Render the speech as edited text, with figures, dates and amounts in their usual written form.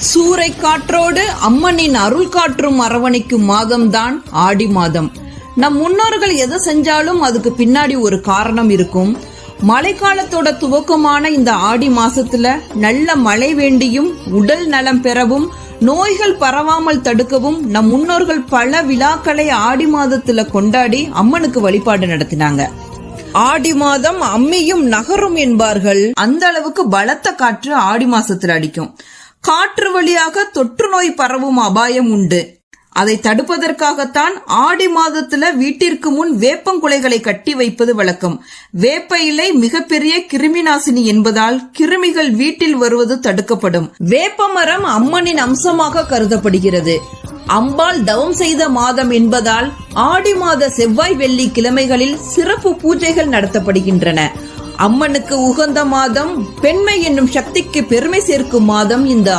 சூறை காற்றோடு அம்மனின் அருள் காற்றும் அரவணைக்கும் மாதம்தான் ஆடி மாதம். நம் முன்னோர்கள் எதை செஞ்சாலும் அதுக்கு பின்னாடி ஒரு காரணம் இருக்கும். மழைக்காலத்தோட துவக்கமான இந்த ஆடி மாசத்துல நல்ல மழை வேண்டியும் உடல் நலம் பெறவும் நோய்கள் பரவாமல் தடுக்கவும் நம் முன்னோர்கள் பல விழாக்களை ஆடி மாதத்துல கொண்டாடி அம்மனுக்கு வழிபாடு நடத்தினாங்க. ஆடி மாதம் அம்மியும் நகரும் என்பார்கள். அந்த அளவுக்கு பலத்த காற்று ஆடி மாசத்துல அடிக்கும். காற்று வழியாக தொற்று நோய் பரவும் அபாயம் உண்டு. அதை தடுப்பதற்காகத்தான் ஆடி மாதத்துல வீட்டிற்கு முன் வேப்பங்குலைகளை கட்டி வைப்பது வழக்கம். வேப்ப இலை மிகப்பெரிய கிருமி நாசினி என்பதால் கிருமிகள் வீட்டில் வருவது தடுக்கப்படும். வேப்ப மரம் அம்மனின் அம்சமாக கருதப்படுகிறது. அம்பாள் தவம் செய்த மாதம் என்பதால் ஆடி மாத செவ்வாய் வெள்ளி கிழமைகளில் சிறப்பு பூஜைகள் நடத்தப்படுகின்றன. அம்மனுக்கு உகந்த மாதம், பெண்மை என்னும் சக்திக்கு பெருமை சேர்க்கும் மாதம் இந்த